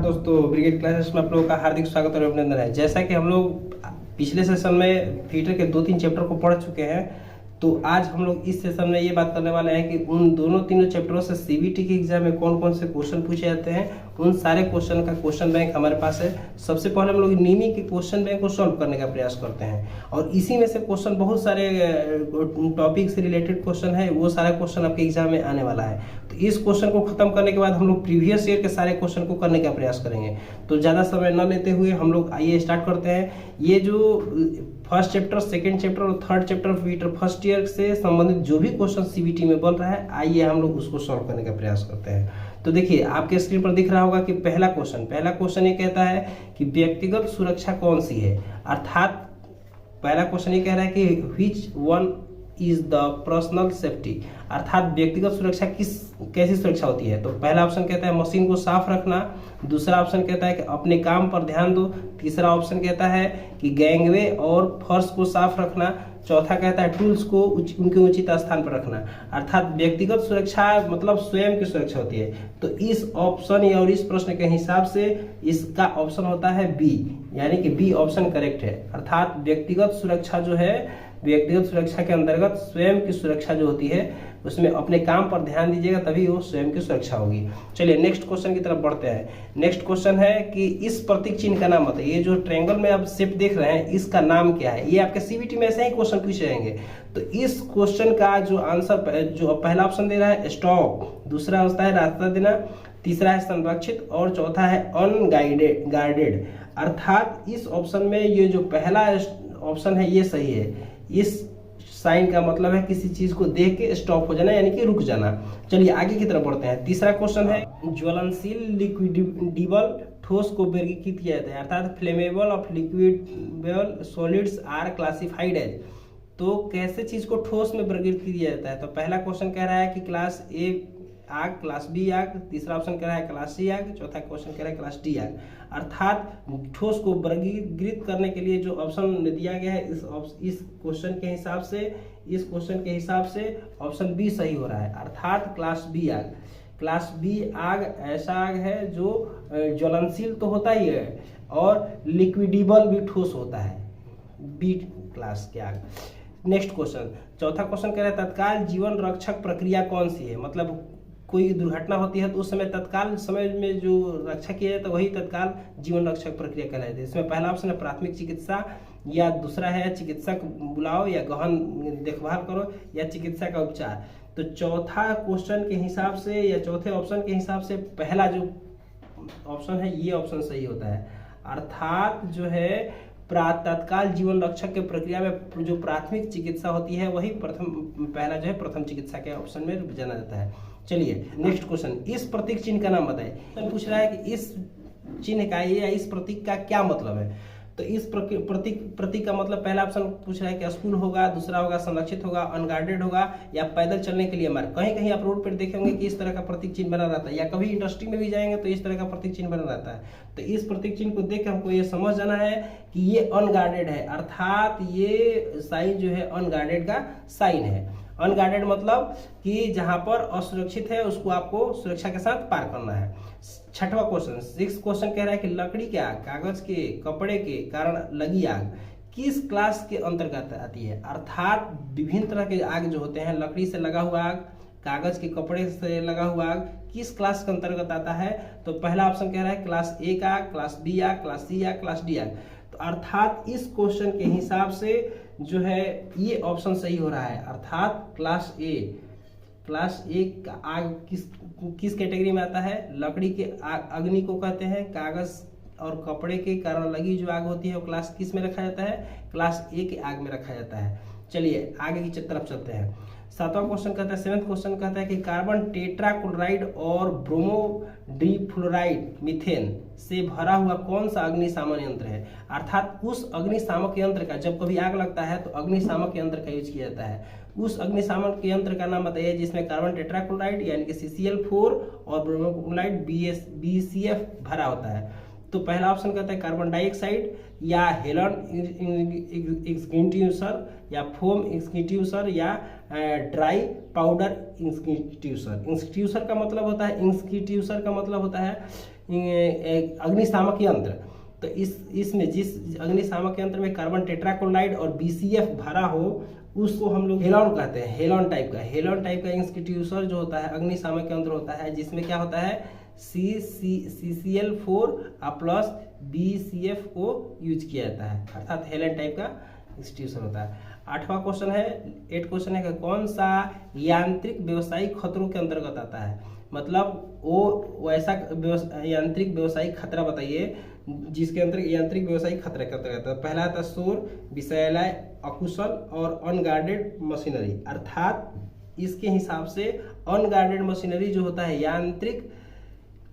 दोस्तों, brigade classes में आप लोगों का हार्दिक स्वागत और अभिनंदन है। जैसा कि हम लोग पिछले सेशन में थिएटर के 2-3 चैप्टर को पढ़ चुके हैं, तो आज हम लोग इस सेशन में ये बात करने वाले हैं कि उन दोनों तीनों चैप्टरों से सीबीटी के एग्जाम में कौन कौन से क्वेश्चन पूछे जाते हैं। उन सारे क्वेश्चन का क्वेश्चन बैंक हमारे पास है। सबसे पहले हम लोग नीमी के क्वेश्चन बैंक को सॉल्व करने का प्रयास करते हैं, और इसी में से क्वेश्चन बहुत सारे टॉपिक से रिलेटेड क्वेश्चन है, वो सारा क्वेश्चन आपके एग्जाम में आने वाला है। तो इस क्वेश्चन को खत्म करने के बाद हम लोग प्रीवियस ईयर के सारे क्वेश्चन को करने का प्रयास करेंगे। तो ज़्यादा समय न लेते हुए हम लोग आइए स्टार्ट करते हैं। ये जो फर्स्ट चैप्टर, सेकंड चैप्टर और थर्ड चैप्टर बीटर फर्स्ट ईयर से संबंधित जो भी क्वेश्चन सीबीटी में बन रहा है, आइए हम लोग उसको सॉल्व करने का प्रयास करते हैं। तो देखिए, आपके स्क्रीन पर दिख रहा होगा कि पहला क्वेश्चन ये कहता है कि व्यक्तिगत सुरक्षा कौन सी है। अर्थात पहला क्वेश्चन ये कह रहा है कि which one is the personal safety, अर्थात व्यक्तिगत सुरक्षा कैसी सुरक्षा होती है। तो पहला ऑप्शन कहता है मशीन को साफ रखना, दूसरा ऑप्शन कहता है कि अपने काम पर ध्यान दो, तीसरा ऑप्शन कहता है कि गैंगवे और फर्श को साफ रखना, चौथा कहता है टूल्स को उनके उचित स्थान पर रखना। अर्थात व्यक्तिगत सुरक्षा मतलब स्वयं की सुरक्षा होती है। तो इस ऑप्शन और इस प्रश्न के हिसाब से इसका ऑप्शन होता है बी, यानी कि बी ऑप्शन करेक्ट है। अर्थात व्यक्तिगत सुरक्षा जो है, व्यक्तिगत सुरक्षा के अंतर्गत स्वयं की सुरक्षा जो होती है, उसमें अपने काम पर ध्यान दीजिएगा, तभी वो स्वयं की सुरक्षा होगी। चलिए नेक्स्ट क्वेश्चन की तरफ बढ़ते हैं। नेक्स्ट क्वेश्चन है कि इस प्रतीक चिन्ह का नाम बताइए। ये जो ट्रायंगल में आप शेप देख रहे हैं, इसका नाम क्या है। ये आपके सीबीटी में ऐसे ही क्वेश्चन पूछे जाएंगे। तो इस क्वेश्चन का जो आंसर, जो पहला ऑप्शन दे रहा है स्टॉप, दूसरा होता है रास्ता देना, तीसरा है संरक्षित और चौथा है अनगार्डेड। अर्थात इस ऑप्शन में ये जो पहला ऑप्शन है ये सही है। इस साइन का मतलब है किसी चीज को देख के स्टॉप हो जाना, यानी कि रुक जाना। चलिए आगे की तरफ बढ़ते हैं। तीसरा क्वेश्चन है ज्वलनशील लिक्विडेबल ठोस को वर्गीकृत किया जाता है। अर्थात flammable of liquidable solids are classified as. तो कैसे चीज को ठोस में वर्गीकृत किया जाता है। तो पहला क्वेश्चन कह रहा है कि क्लास ए आग, क्लास बी आग, तीसरा ऑप्शन कह रहा है क्लास सी आग, चौथा क्वेश्चन कह रहा है क्लास डी आग। अर्थात ठोस को वर्गीकृत करने के लिए जो ऑप्शन दिया गया है, इस क्वेश्चन के हिसाब से ऑप्शन बी सही हो रहा है। अर्थात क्लास बी आग ऐसा आग है जो ज्वलनशील तो होता ही है और लिक्विडेबल भी ठोस होता है, बी क्लास की आग। नेक्स्ट क्वेश्चन, चौथा क्वेश्चन कह रहा है तत्काल जीवन रक्षक प्रक्रिया कौन सी है। मतलब कोई दुर्घटना होती है तो उस समय तत्काल समय में जो रक्षा किया जाता है वही तत्काल जीवन रक्षक प्रक्रिया कहलाती है। इसमें पहला ऑप्शन है प्राथमिक चिकित्सा, या दूसरा है चिकित्सक बुलाओ, या गहन देखभाल करो, या चिकित्सा का उपचार। तो चौथा क्वेश्चन के हिसाब से या चौथे ऑप्शन के हिसाब से पहला जो ऑप्शन है ये ऑप्शन सही होता है। अर्थात जो है तत्काल जीवन रक्षक के प्रक्रिया में जो प्राथमिक चिकित्सा होती है वही पहला जो है प्रथम चिकित्सा के ऑप्शन में जाना जाता है। चलिए नेक्स्ट क्वेश्चन, इस प्रतीक चिन्ह का नाम बताइए। पूछ रहा है कि इस चिन्ह का या इस प्रतीक का क्या मतलब है। तो इस प्रतीक का मतलब पहला ऑप्शन पूछ रहा है कि स्कूल होगा, दूसरा होगा संरक्षित होगा, अनगार्डेड होगा, या पैदल चलने के लिए मार्ग। कहीं कहीं आप रोड पर देखेंगे कि इस तरह का प्रतीक चिन्ह बना रहता है, या कभी इंडस्ट्री में भी जाएंगे तो इस तरह का प्रतीक चिन्ह बना रहता है। तो इस प्रतीक चिन्ह को देख के हमको ये समझ जाना है कि ये अनगार्डेड है। अर्थात ये साइन जो है अनगार्डेड का साइन है। अनगार्डेड मतलब कि जहां पर असुरक्षित है उसको आपको सुरक्षा के साथ पार करना है। छठवां क्वेश्चन, 6th क्वेश्चन कह रहा है कि लकड़ी के आग, कागज के, कपड़े के कारण लगी आग किस क्लास के अंतर्गत आती है। अर्थात विभिन्न तरह के आग जो होते हैं, लकड़ी से लगा हुआ आग, कागज के कपड़े से लगा हुआ आग, किस क्लास के अंतर्गत आता है। तो पहला ऑप्शन कह रहा है क्लास ए का आग, क्लास बी आग, क्लास सी आग, क्लास डी आग। तो अर्थात इस क्वेश्चन के हिसाब से जो है ये ऑप्शन सही हो रहा है। अर्थात क्लास ए का आग किस कैटेगरी में आता है। लकड़ी के अग्नि को कहते हैं, कागज और कपड़े के कारण लगी जो आग होती है वो क्लास किस में रखा जाता है, क्लास ए के आग में रखा जाता है। चलिए आगे की तरफ चलते हैं। 7वां क्वेश्चन कहता है, 7th क्वेश्चन कहता है कि कार्बन टेट्राक्लोराइड और ब्रोमो डिफ्लोराइड मीथेन से भरा हुआ कौन सा अग्निशामक यंत्र है। अर्थात उस अग्निशामक यंत्र का, जब कभी आग लगता है तो अग्निशामक यंत्र का यूज किया जाता है। उस अग्निशामक यंत्र का नाम बताइए जिसमें कार्बन टेट्राक्लोराइड यानी कि CCl4 और ब्रोमोक्लोराइड BCF भरा होता है। तो पहला ऑप्शन कहता है कार्बन डाइऑक्साइड, या हेलन एक्सटिंग्विशर या फोम एक्सटिंग्विशर या ड्राई पाउडर एक्सटिंग्विशर। एक्सटिंग्विशर का मतलब होता है अग्निशामक यंत्र। तो इसमें जिस अग्निशामक यंत्र में कार्बन टेट्राक्लोराइड और BCF भरा हो उसको हम लोग हेलॉन कहते हैं। हेलॉन टाइप का एक्सटिंग्विशर जो होता है अग्निशामक यंत्र होता है, जिसमें क्या होता है CCl4 प्लस BCF को यूज किया जाता है, अर्थात हेलन टाइप का एक्सटिंग्विशर होता है। 8वां क्वेश्चन है कि कौन सा यांत्रिक व्यावसायिक खतरों के अंतर्गत आता है। मतलब वो ऐसा यांत्रिक व्यावसायिक खतरा बताइए जिसके अंतर्गत यांत्रिक व्यावसायिक खतरे के अंतर्गत। पहला आता है शोर, विषैला, अकुशल और अनगार्डेड मशीनरी। अर्थात इसके हिसाब से अनगार्डेड मशीनरी जो होता है यांत्रिक,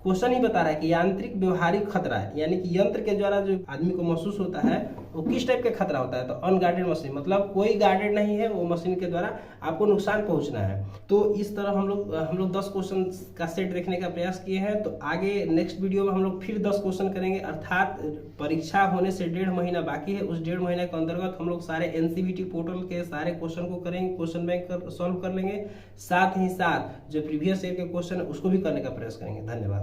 क्वेश्चन ही बता रहा है कि यांत्रिक व्यवहारिक खतरा है, यानी कि यंत्र के द्वारा जो आदमी को महसूस होता है वो किस टाइप का खतरा होता है। तो अनगार्डेड मशीन मतलब कोई गार्डेड नहीं है, वो मशीन के द्वारा आपको नुकसान पहुंचना है। तो इस तरह हम लोग 10 क्वेश्चन का सेट देखने का प्रयास किए हैं। तो आगे नेक्स्ट वीडियो में हम लोग फिर 10 क्वेश्चन करेंगे, अर्थात परीक्षा होने से 1.5 महीना बाकी है। उस 1.5 महीने के अंतर्गत हम लोग सारे NCVT पोर्टल के सारे क्वेश्चन को करेंगे, क्वेश्चन बैंक सॉल्व कर लेंगे, साथ ही साथ जो प्रीवियस ईयर के क्वेश्चन है उसको भी करने का प्रयास करेंगे। धन्यवाद।